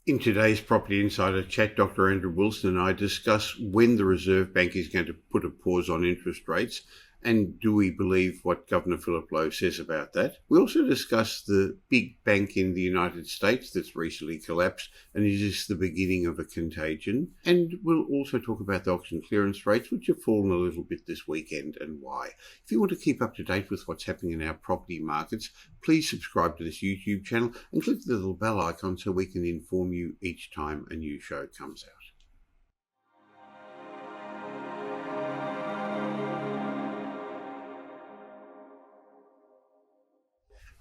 In today's Property Insider chat, Dr. Andrew Wilson and I discuss when the Reserve Bank is going to put a pause on interest rates, and do we believe what Governor Philip Lowe says about that. We also discuss the big bank in the United States that's recently collapsed, and is this the beginning of a contagion? And we'll also talk about the auction clearance rates, which have fallen a little bit this weekend, and why. If you want to keep up to date with what's happening in our property markets, please subscribe to this YouTube channel and click the little bell icon so we can inform you each time a new show comes out.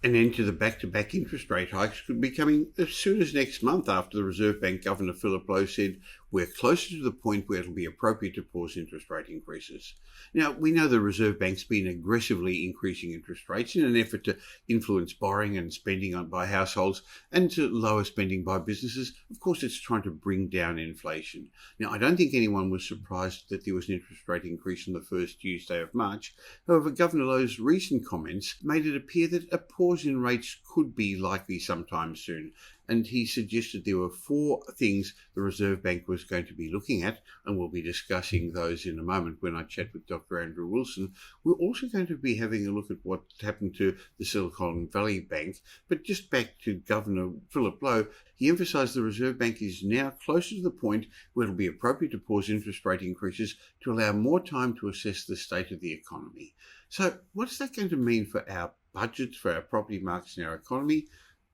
An end to the back-to-back interest rate hikes could be coming as soon as next month, after the Reserve Bank Governor Philip Lowe said we're closer to the point where it'll be appropriate to pause interest rate increases. Now, we know the Reserve Bank's been aggressively increasing interest rates in an effort to influence borrowing and spending by households and to lower spending by businesses. Of course, it's trying to bring down inflation. Now, I don't think anyone was surprised that there was an interest rate increase on the first Tuesday of March. However, Governor Lowe's recent comments made it appear that a pause in rates could be likely sometime soon, and he suggested there were 4 things the Reserve Bank was going to be looking at, and we'll be discussing those in a moment when I chat with Dr. Andrew Wilson. We're also going to be having a look at what happened to the Silicon Valley Bank, but just back to Governor Philip Lowe, he emphasised the Reserve Bank is now closer to the point where it'll be appropriate to pause interest rate increases to allow more time to assess the state of the economy. So what's that going to mean for our budgets, for our property markets and our economy?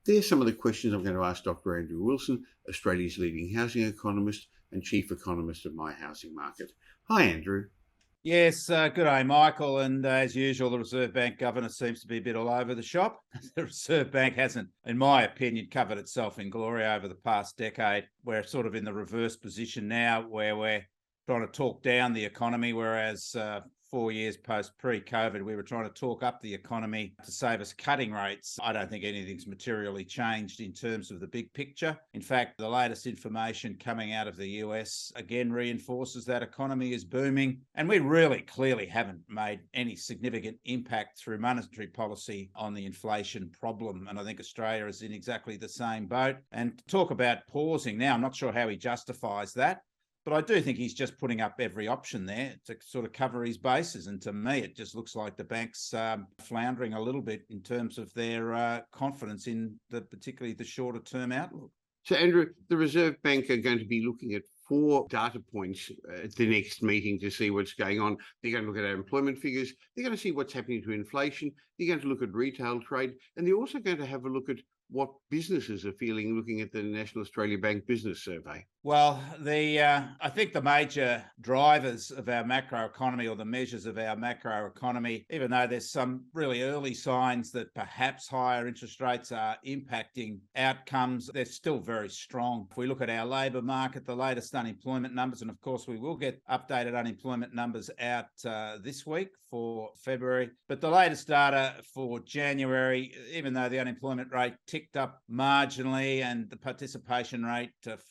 There's some of the questions I'm going to ask Dr. Andrew Wilson, Australia's leading housing economist and chief economist of My Housing Market. Hi, Andrew. Yes, good day, Michael. And as usual, the Reserve Bank governor seems to be a bit all over the shop. The Reserve Bank hasn't, in my opinion, covered itself in glory over the past decade. We're sort of in the reverse position now, where we're trying to talk down the economy, whereas 4 years pre-COVID, we were trying to talk up the economy to save us cutting rates. I don't think anything's materially changed in terms of the big picture. In fact, the latest information coming out of the US again reinforces that economy is booming. And we really clearly haven't made any significant impact through monetary policy on the inflation problem. And I think Australia is in exactly the same boat. And talk about pausing now, I'm not sure how he justifies that. But I do think he's just putting up every option there to sort of cover his bases. And to me, it just looks like the bank's floundering a little bit in terms of their confidence in particularly the shorter term outlook. So, Andrew, the Reserve Bank are going to be looking at 4 data points at the next meeting to see what's going on. They're going to look at our employment figures. They're going to see what's happening to inflation. They're going to look at retail trade. And they're also going to have a look at what businesses are feeling, looking at the National Australia Bank Business Survey. Well, I think the major drivers of our macroeconomy, or the measures of our macroeconomy, even though there's some really early signs that perhaps higher interest rates are impacting outcomes, they're still very strong. If we look at our labour market, the latest unemployment numbers, and of course we will get updated unemployment numbers out this week for February, but the latest data for January, even though the unemployment rate ticked up marginally and the participation rate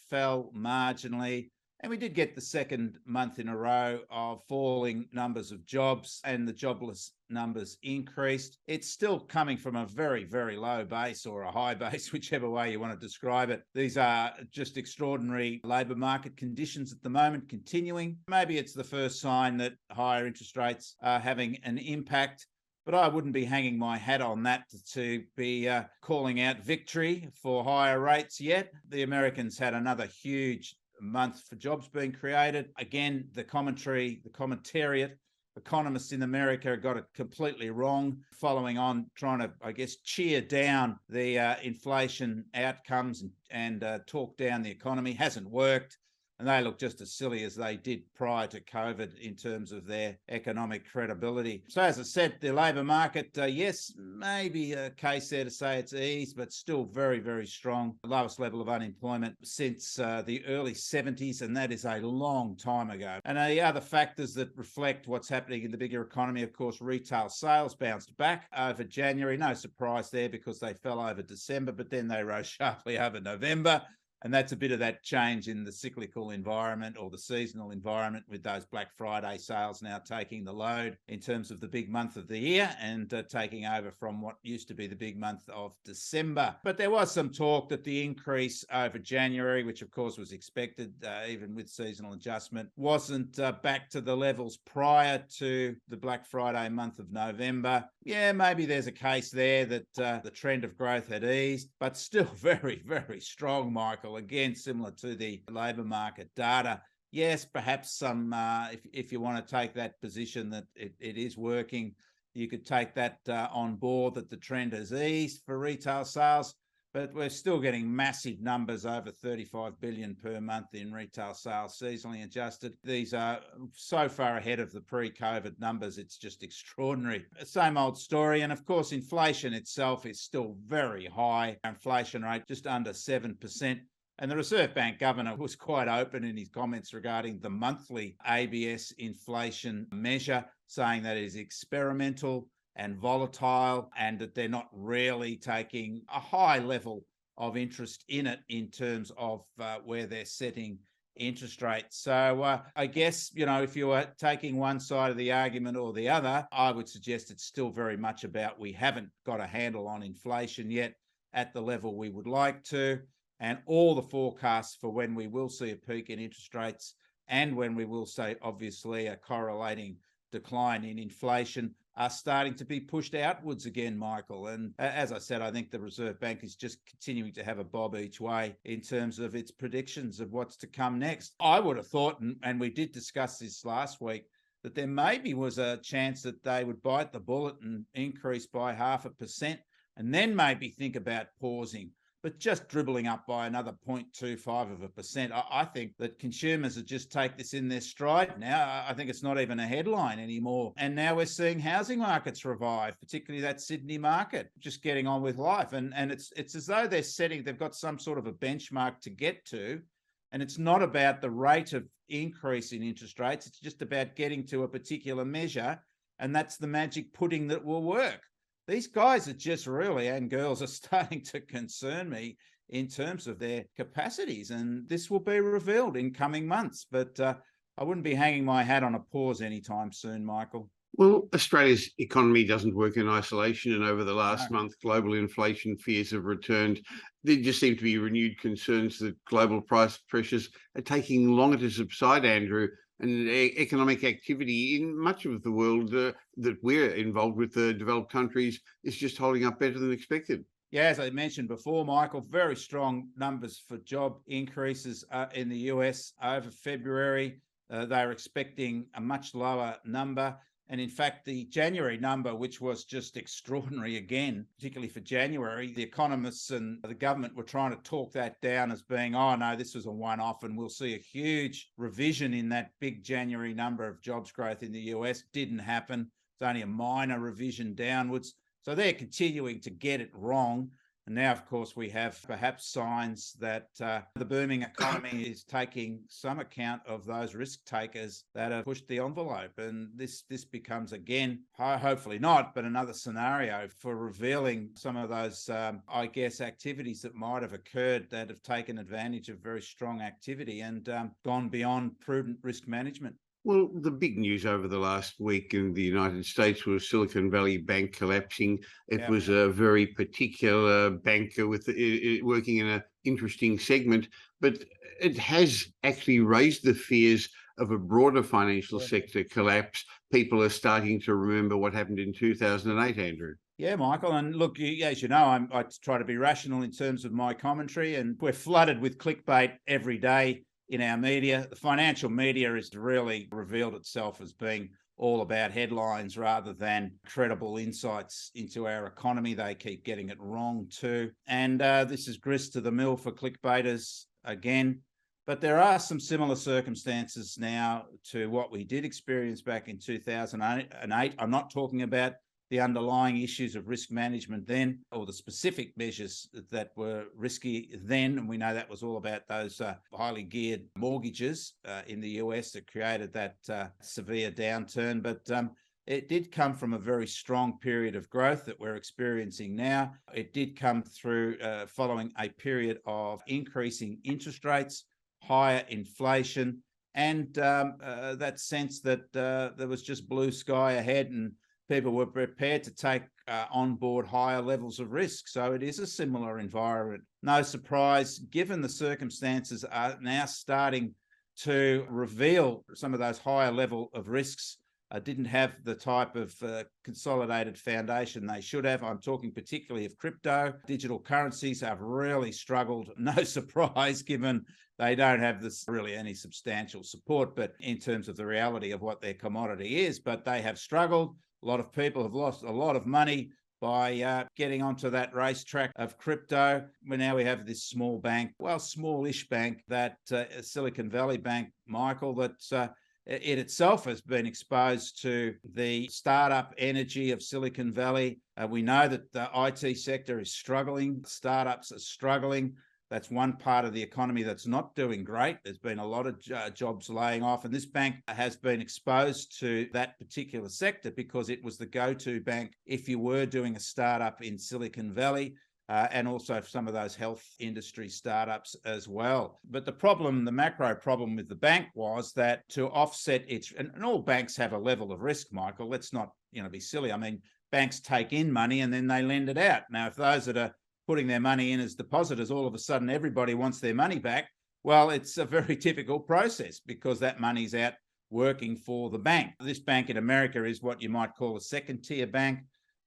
fell marginally, and we did get the second month in a row of falling numbers of jobs, and the jobless numbers increased. It's still coming from a very, very low base, or a high base, whichever way you want to describe it. These are just extraordinary labour market conditions at the moment continuing. Maybe it's the first sign that higher interest rates are having an impact, but I wouldn't be hanging my hat on that to be calling out victory for higher rates yet. The Americans had another huge month for jobs being created. Again, the commentariat, economists in America got it completely wrong, following on trying to, cheer down the inflation outcomes and talk down the economy. Hasn't worked. And they look just as silly as they did prior to COVID in terms of their economic credibility. So as I said, the labour market, yes, maybe a case there to say it's eased, but still very, very strong. The lowest level of unemployment since the early 70s, and that is a long time ago. And the other factors that reflect what's happening in the bigger economy, of course, retail sales bounced back over January. No surprise there because they fell over December, but then they rose sharply over November. And that's a bit of that change in the cyclical environment or the seasonal environment, with those Black Friday sales now taking the load in terms of the big month of the year and taking over from what used to be the big month of December. But there was some talk that the increase over January, which of course was expected, even with seasonal adjustment, wasn't back to the levels prior to the Black Friday month of November. Yeah, maybe there's a case there that the trend of growth had eased, but still very, very strong, Michael. Again, similar to the labour market data. Yes, perhaps some, if you want to take that position that it is working, you could take that on board, that the trend has eased for retail sales. But we're still getting massive numbers, over 35 billion per month in retail sales, seasonally adjusted. These are so far ahead of the pre-COVID numbers, it's just extraordinary. Same old story. And of course, inflation itself is still very high. Inflation rate just under 7%. And the Reserve Bank governor was quite open in his comments regarding the monthly ABS inflation measure, saying that it is experimental and volatile, and that they're not really taking a high level of interest in it in terms of where they're setting interest rates. So I guess, if you were taking one side of the argument or the other, I would suggest it's still very much about we haven't got a handle on inflation yet at the level we would like to. And all the forecasts for when we will see a peak in interest rates and when we will see, obviously, a correlating decline in inflation are starting to be pushed outwards again, Michael. And as I said, I think the Reserve Bank is just continuing to have a bob each way in terms of its predictions of what's to come next. I would have thought, and we did discuss this last week, that there maybe was a chance that they would bite the bullet and increase by 0.5% and then maybe think about pausing. But just dribbling up by another 0.25%, I think that consumers will just take this in their stride now. I think it's not even a headline anymore. And now we're seeing housing markets revive, particularly that Sydney market, just getting on with life. And it's as though they've got some sort of a benchmark to get to. And it's not about the rate of increase in interest rates. It's just about getting to a particular measure. And that's the magic pudding that will work. These guys are just really, and girls, are starting to concern me in terms of their capacities, and this will be revealed in coming months. But I wouldn't be hanging my hat on a pause anytime soon, Michael. Well, Australia's economy doesn't work in isolation, and over the last month, global inflation fears have returned. There just seem to be renewed concerns that global price pressures are taking longer to subside, Andrew, and economic activity in much of the world that we're involved with, the developed countries, is just holding up better than expected. Yeah, as I mentioned before, Michael, very strong numbers for job increases in the US over February. They're expecting a much lower number. And in fact, the January number, which was just extraordinary again, particularly for January, the economists and the government were trying to talk that down as being, oh no, this was a one-off and we'll see a huge revision in that big January number of jobs growth in the US. Didn't happen. It's only a minor revision downwards. So they're continuing to get it wrong. And now, of course, we have perhaps signs that the booming economy is taking some account of those risk takers that have pushed the envelope. And this becomes, again, hopefully not, but another scenario for revealing some of those, activities that might have occurred that have taken advantage of very strong activity and gone beyond prudent risk management. Well, the big news over the last week in the United States was Silicon Valley Bank collapsing. It was a very particular bank with working in an interesting segment, but it has actually raised the fears of a broader financial sector collapse. People are starting to remember what happened in 2008, Andrew. Yeah, Michael. And look, as you know, I try to be rational in terms of my commentary, and we're flooded with clickbait every day in our media. The financial media has really revealed itself as being all about headlines rather than credible insights into our economy. They keep getting it wrong too. And this is grist to the mill for clickbaiters again. But there are some similar circumstances now to what we did experience back in 2008. I'm not talking about the underlying issues of risk management then, or the specific measures that were risky then. And we know that was all about those highly geared mortgages in the US that created that severe downturn. But It did come from a very strong period of growth that we're experiencing now. It did come through following a period of increasing interest rates, higher inflation, and that sense that there was just blue sky ahead and people were prepared to take on board higher levels of risk. So it is a similar environment. No surprise, given the circumstances are now starting to reveal some of those higher level of risks didn't have the type of consolidated foundation they should have. I'm talking particularly of crypto. Digital currencies have really struggled. No surprise, given they don't have this really any substantial support, but in terms of the reality of what their commodity is, but they have struggled. A lot of people have lost a lot of money by getting onto that racetrack of crypto. Now we have this small bank, well, smallish bank, that Silicon Valley Bank, Michael, that it itself has been exposed to the startup energy of Silicon Valley. We know that the IT sector is struggling. Startups are struggling. That's one part of the economy that's not doing great. There's been a lot of jobs laying off, and this bank has been exposed to that particular sector because it was the go-to bank if you were doing a startup in Silicon Valley. And also some of those health industry startups as well. But the problem, the macro problem with the bank was that to offset its, and all banks have a level of risk, Michael, let's not be silly. I mean, banks take in money and then they lend it out. Now, if those that are putting their money in as depositors, all of a sudden everybody wants their money back, well, it's a very difficult process because that money's out working for the bank. This bank in America is what you might call a second tier bank.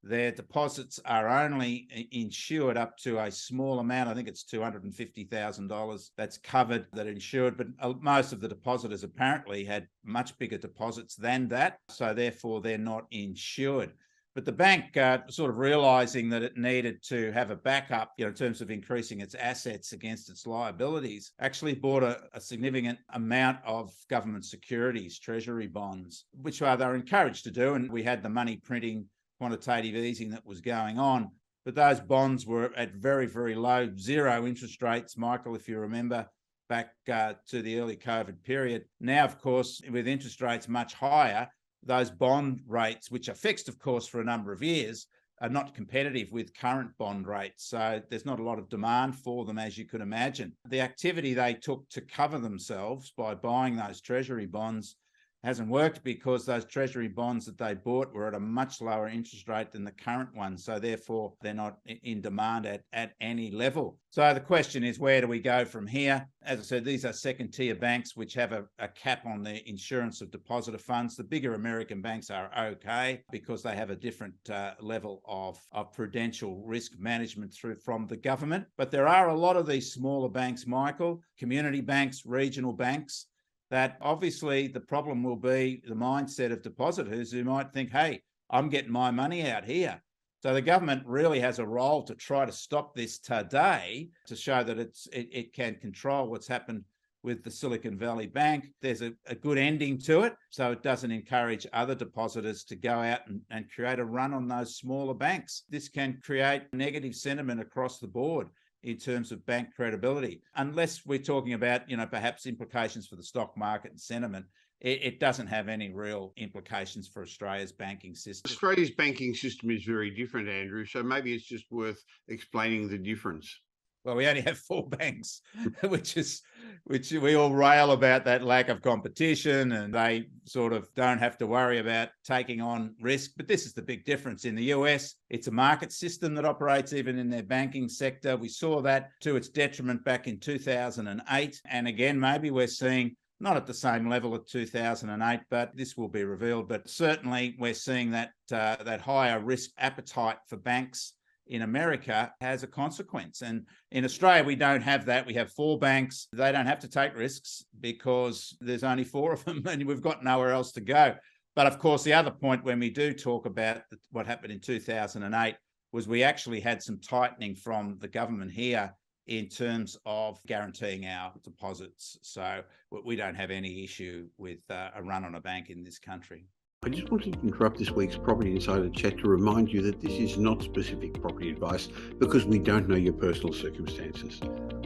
Their deposits are only insured up to a small amount. I think it's $250,000 that's covered, that insured, but most of the depositors apparently had much bigger deposits than that. So therefore they're not insured. But the bank, sort of realizing that it needed to have a backup, in terms of increasing its assets against its liabilities, actually bought a significant amount of government securities, treasury bonds, which they're encouraged to do. And we had the money printing, quantitative easing that was going on. But those bonds were at very, very low, zero interest rates, Michael, if you remember, back to the early COVID period. Now, of course, with interest rates much higher, those bond rates, which are fixed, of course, for a number of years, are not competitive with current bond rates. So there's not a lot of demand for them, as you could imagine. The activity they took to cover themselves by buying those treasury bonds hasn't worked because those treasury bonds that they bought were at a much lower interest rate than the current one. So therefore, they're not in demand at any level. So the question is, where do we go from here? As I said, these are second tier banks which have a cap on their insurance of depositor funds. The bigger American banks are okay because they have a different level of prudential risk management from the government. But there are a lot of these smaller banks, Michael, community banks, regional banks, that obviously the problem will be the mindset of depositors who might think, hey, I'm getting my money out here. So the government really has a role to try to stop this today, to show that it can control what's happened with the Silicon Valley Bank. There's a good ending to it, so it doesn't encourage other depositors to go out and create a run on those smaller banks. This can create negative sentiment across the board in terms of bank credibility. Unless we're talking about, perhaps implications for the stock market and sentiment, it doesn't have any real implications for Australia's banking system. Australia's banking system is very different, Andrew, so maybe it's just worth explaining the difference. Well, we only have 4 banks, which we all rail about that lack of competition, and they sort of don't have to worry about taking on risk. But this is the big difference. In the US, it's a market system that operates even in their banking sector. We saw that to its detriment back in 2008. And again, maybe we're seeing, not at the same level of 2008, but this will be revealed. But certainly we're seeing that higher risk appetite for banks in America has a consequence. And in Australia, we don't have that. We have 4 banks. They don't have to take risks because there's only 4 of them and we've got nowhere else to go. But of course, the other point when we do talk about what happened in 2008 was we actually had some tightening from the government here in terms of guaranteeing our deposits. So we don't have any issue with a run on a bank in this country. I just wanted to interrupt this week's Property Insider chat to remind you that this is not specific property advice because we don't know your personal circumstances.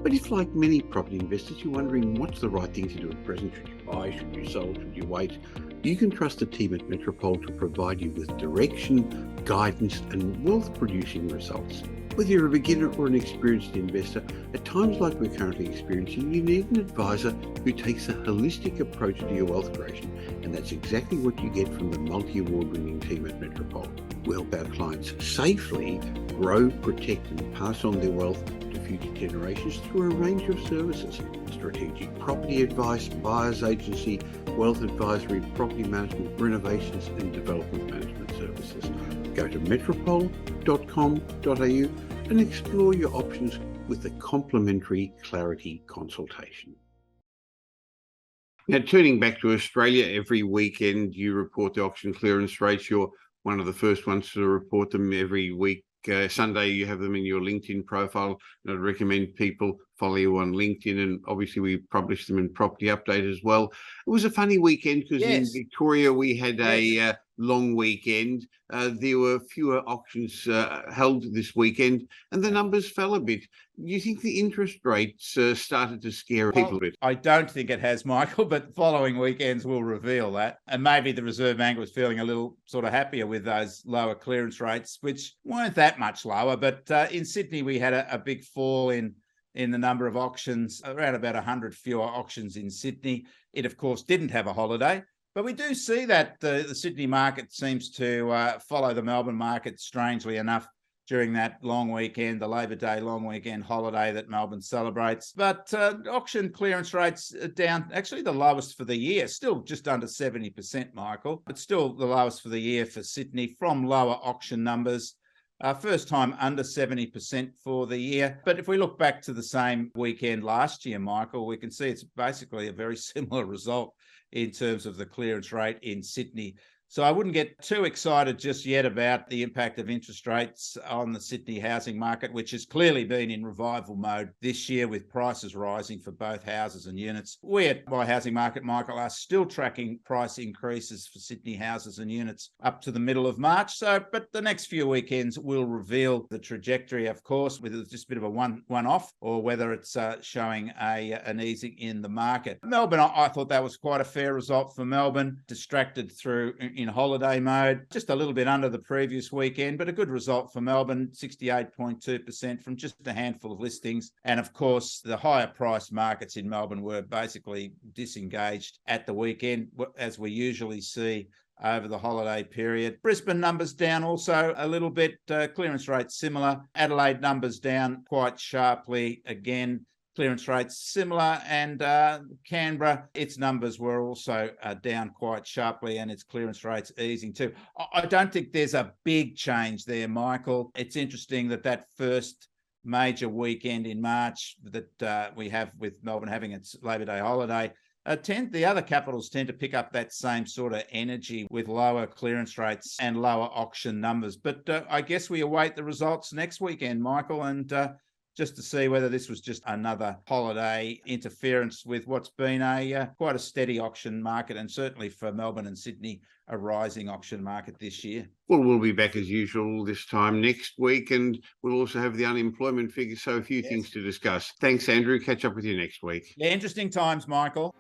But if, like many property investors, you're wondering what's the right thing to do at present, should you buy, should you sell, should you wait, you can trust the team at Metropole to provide you with direction, guidance and wealth-producing results. Whether you're a beginner or an experienced investor, at times like we're currently experiencing, you need an advisor who takes a holistic approach to your wealth creation, and that's exactly what you get from the multi-award-winning team at Metropole. We help our clients safely grow, protect and pass on their wealth to future generations through a range of services: strategic property advice, buyer's agency, wealth advisory, property management, renovations and development management services. Go to metropole.com.au and explore your options with a complimentary clarity consultation. Now, turning back to Australia, every weekend you report the auction clearance rates. You're one of the first ones to report them every week. Sunday, you have them in your LinkedIn profile. And I'd recommend people follow you on LinkedIn. And obviously, we publish them in Property Update as well. It was a funny weekend because in Victoria, we had a long weekend. There were fewer auctions held this weekend and the numbers fell a bit. Do you think the interest rates started to scare people a bit? I don't think it has, Michael, but following weekends will reveal that. And maybe the Reserve Bank was feeling a little sort of happier with those lower clearance rates, which weren't that much lower. But in Sydney, we had a big fall in the number of auctions, around about 100 fewer auctions in Sydney. It, of course, didn't have a holiday. But we do see that the Sydney market seems to follow the Melbourne market, strangely enough, during that long weekend, the Labor Day long weekend holiday that Melbourne celebrates. But auction clearance rates are down, actually the lowest for the year, still just under 70%, Michael, but still the lowest for the year for Sydney from lower auction numbers. First time under 70% for the year. But if we look back to the same weekend last year, Michael, we can see it's basically a very similar result in terms of the clearance rate in Sydney. So I wouldn't get too excited just yet about the impact of interest rates on the Sydney housing market, which has clearly been in revival mode this year with prices rising for both houses and units. We at My Housing Market, Michael, are still tracking price increases for Sydney houses and units up to the middle of March. But the next few weekends will reveal the trajectory, of course, whether it's just a bit of a one-off or whether it's showing an easing in the market. Melbourne, I thought that was quite a fair result for Melbourne, distracted through in holiday mode, just a little bit under the previous weekend, but a good result for Melbourne, 68.2% from just a handful of listings. And of course, the higher priced markets in Melbourne were basically disengaged at the weekend, as we usually see over the holiday period. Brisbane numbers down also a little bit, clearance rates similar. Adelaide numbers down quite sharply again. Clearance rates similar, and Canberra, its numbers were also down quite sharply and its clearance rates easing too. I don't think there's a big change there, Michael. It's interesting that first major weekend in March that we have with Melbourne having its Labor Day holiday, the other capitals tend to pick up that same sort of energy with lower clearance rates and lower auction numbers. But I guess we await the results next weekend, Michael, and just to see whether this was just another holiday interference with what's been quite a steady auction market, and certainly for Melbourne and Sydney, a rising auction market this year. Well, we'll be back as usual this time next week, and we'll also have the unemployment figures, so a few things to discuss. Thanks, Andrew. Catch up with you next week. Yeah, interesting times, Michael.